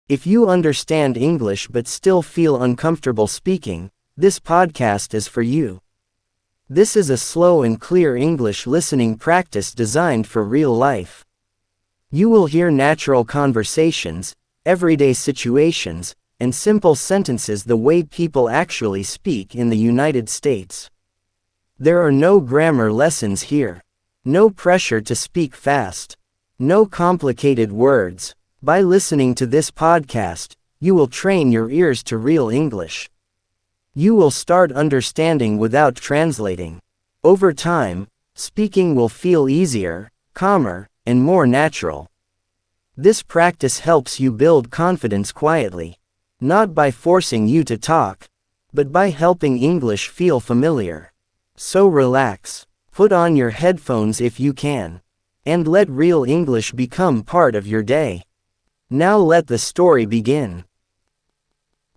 If you understand English but still feel uncomfortable speaking, this podcast is for you. This is a slow and clear English listening practice designed for real life. You will hear natural conversations, everyday situations, and simple sentences the way people actually speak in the United States. There are no grammar lessons here. No pressure to speak fast. No complicated words. By listening to this podcast, you will train your ears to real English. You will start understanding without translating. Over time, speaking will feel easier, calmer, and more natural. This practice helps you build confidence quietly, not by forcing you to talk, but by helping English feel familiar. So relax, put on your headphones if you can, and let real English become part of your day. Now let the story begin.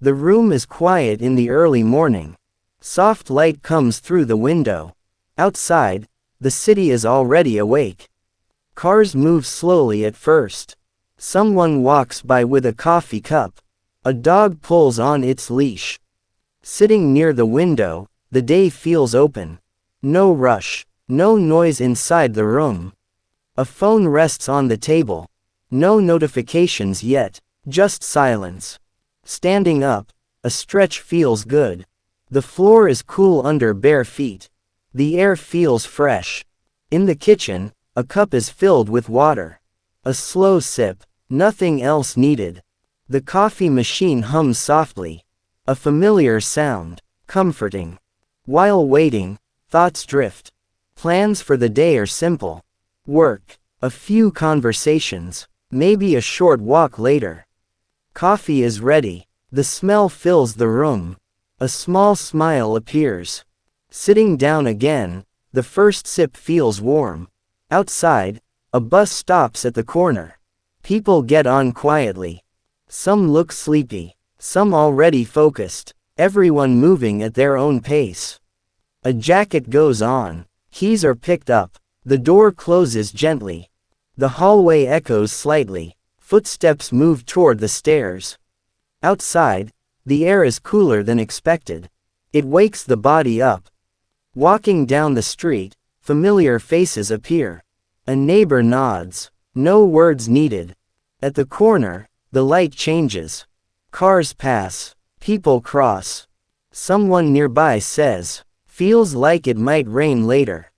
The room is quiet in the early morning. Soft light comes through the window. Outside, the city is already awake. Cars move slowly at first. Someone walks by with a coffee cup. A dog pulls on its leash. Sitting near the window, the day feels open. No rush, no noise inside the room. A phone rests on the table. No notifications yet, just silence. Standing up, a stretch feels good. The floor is cool under bare feet. The air feels fresh. In the kitchen, a cup is filled with water. A slow sip, nothing else needed. The coffee machine hums softly. A familiar sound, comforting. While waiting, thoughts drift. Plans for the day are simple. Work, a few conversations, maybe a short walk later. Coffee is ready. The smell fills the room. A small smile appears. Sitting down again, the first sip feels warm. Outside, a bus stops at the corner. People get on quietly. Some look sleepy, some already focused, everyone moving at their own pace. A jacket goes on. Keys are picked up. The door closes gently. The hallway echoes slightly. Footsteps move toward the stairs. Outside, the air is cooler than expected. It wakes the body up. Walking down the street, familiar faces appear. A neighbor nods. No words needed. At the corner, the light changes. Cars pass. People cross. Someone nearby says, "Feels like it might rain later."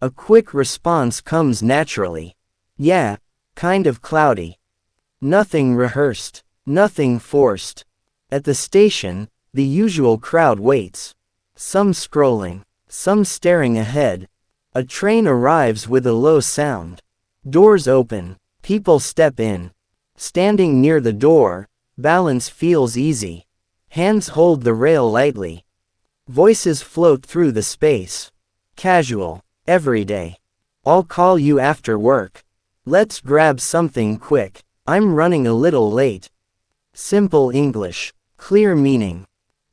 A quick response comes naturally. "Yeah, kind of cloudy." Nothing rehearsed. Nothing forced. At the station, the usual crowd waits. Some scrolling. Some staring ahead. A train arrives with a low sound. Doors open. People step in. Standing near the door, balance feels easy. Hands hold the rail lightly. Voices float through the space. Casual. Everyday. "I'll call you after work. Let's grab something quick. I'm running a little late." Simple English. Clear meaning.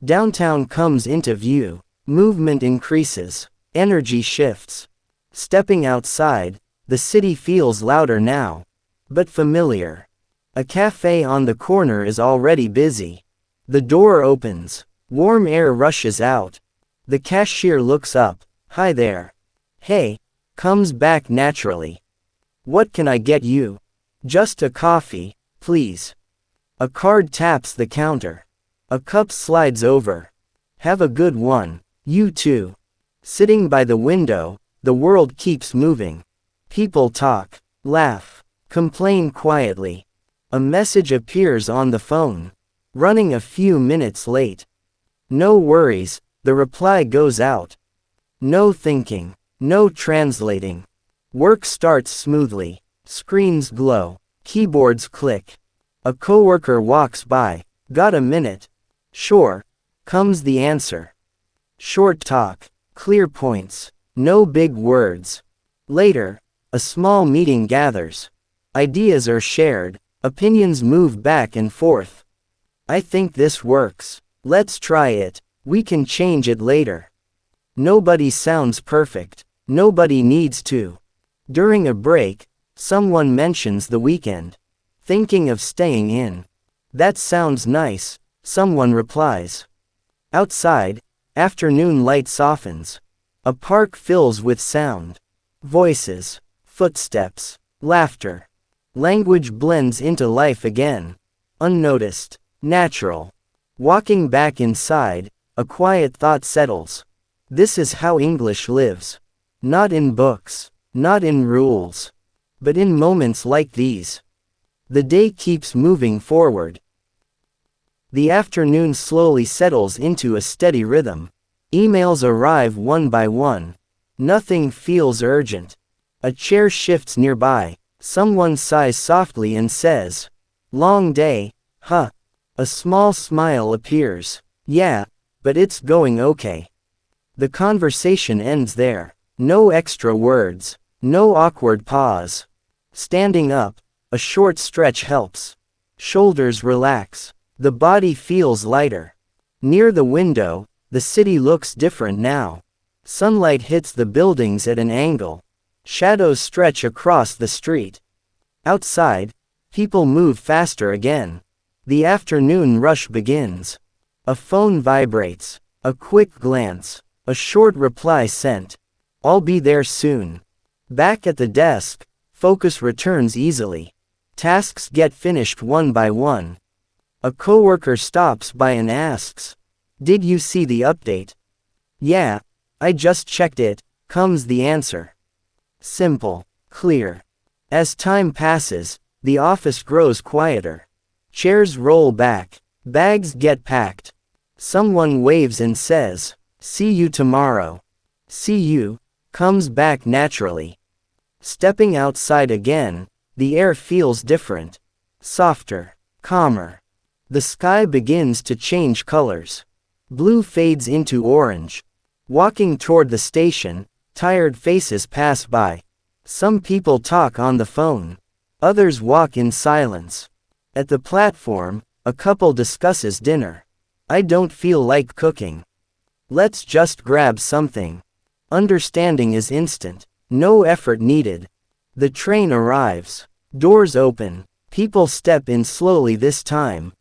Downtown comes into view. Movement increases. Energy shifts. Stepping outside, the city feels louder now, but familiar. A cafe on the corner is already busy. The door opens. Warm air rushes out. The cashier looks up. "Hi there." "Hey," comes back naturally. "What can I get you?" "Just a coffee, please." A card taps the counter. A cup slides over. "Have a good one." "You too." Sitting by the window, the world keeps moving. People talk, laugh, complain quietly. A message appears on the phone. Running a few minutes late. No worries, the reply goes out. No thinking, no translating. Work starts smoothly. Screens glow. Keyboards click. A coworker walks by. "Got a minute?" "Sure," comes the answer. Short talk. Clear points. No big words. Later, a small meeting gathers. Ideas are shared. Opinions move back and forth. "I think this works. Let's try it. We can change it later." Nobody sounds perfect. Nobody needs to. During a break, someone mentions the weekend. Thinking of staying in. That sounds nice, someone replies. Outside, afternoon light softens. A park fills with sound. Voices, footsteps, laughter. Language blends into life again. Unnoticed, natural. Walking back inside, a quiet thought settles. This is how English lives. Not in books, not in rules, but in moments like these. The day keeps moving forward. The afternoon slowly settles into a steady rhythm. Emails arrive one by one. Nothing feels urgent. A chair shifts nearby. Someone sighs softly and says, "Long day, huh?" A small smile appears. "Yeah, but it's going okay." The conversation ends there. No extra words. No awkward pause. Standing up, a short stretch helps. Shoulders relax. The body feels lighter. Near the window, the city looks different now. Sunlight hits the buildings at an angle. Shadows stretch across the street. Outside, people move faster again. The afternoon rush begins. A phone vibrates. A quick glance. A short reply sent. "I'll be there soon." Back at the desk, focus returns easily. Tasks get finished one by one. A coworker stops by and asks, "Did you see the update?" "Yeah, I just checked it," comes the answer. Simple, clear. As time passes, the office grows quieter. Chairs roll back. Bags get packed. Someone waves and says, "See you tomorrow." "See you," comes back naturally. Stepping outside again, the air feels different. Softer, calmer. The sky begins to change colors. Blue fades into orange. Walking toward the station, tired faces pass by. Some people talk on the phone. Others walk in silence. At the platform, a couple discusses dinner. "I don't feel like cooking. Let's just grab something." Understanding is instant. No effort needed. The train arrives. Doors open. People step in slowly this time.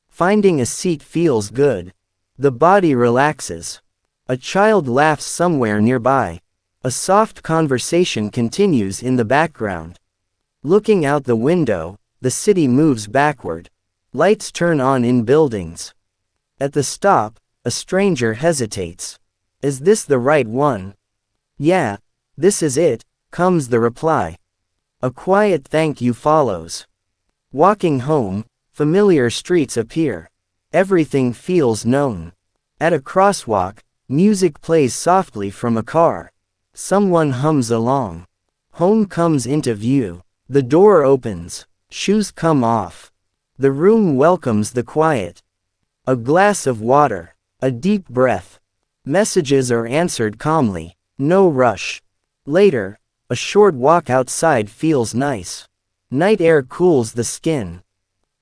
Finding a seat feels good. The body relaxes. A child laughs somewhere nearby. A soft conversation continues in the background. Looking out the window, the city moves backward. Lights turn on in buildings. At the stop, a stranger hesitates. "Is this the right one?" "Yeah, this is it," comes the reply. A quiet thank you follows. Walking home, familiar streets appear. Everything feels known. At a crosswalk, music plays softly from a car. Someone hums along. Home comes into view. The door opens. Shoes come off. The room welcomes the quiet. A glass of water. A deep breath. Messages are answered calmly. No rush. Later, a short walk outside feels nice. Night air cools the skin.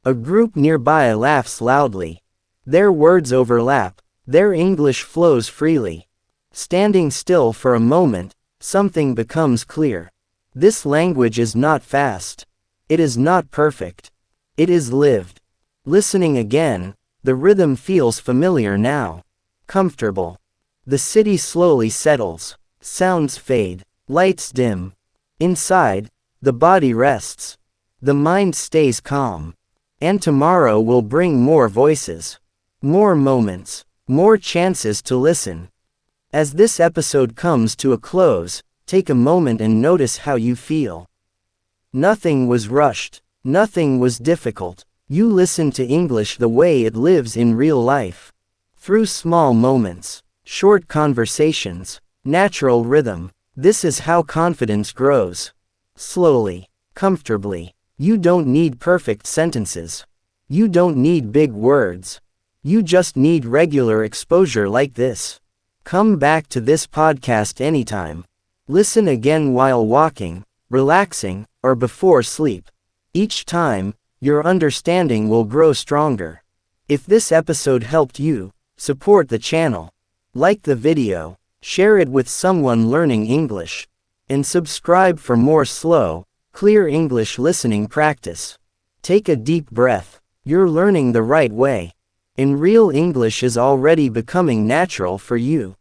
A group nearby laughs loudly. Their words overlap. Their English flows freely. Standing still for a moment, something becomes clear. This language is not fast. It is not perfect. It is lived. Listening again, the rhythm feels familiar now. Comfortable. The city slowly settles. Sounds fade. Lights dim. Inside, the body rests. The mind stays calm. And tomorrow will bring more voices. More moments. More chances to listen. As this episode comes to a close, take a moment and notice how you feel. Nothing was rushed. Nothing was difficult. You listened to English the way it lives in real life. Through small moments, short conversations, natural rhythm. This is how confidence grows. Slowly, comfortably. You don't need perfect sentences. You don't need big words. You just need regular exposure like this. Come back to this podcast anytime. Listen again while walking, relaxing, or before sleep. Each time, your understanding will grow stronger. If this episode helped you, support the channel. Like the video, share it with someone learning English, and subscribe for more slow, clear English listening practice. Take a deep breath. You're learning the right way. And real English is already becoming natural for you.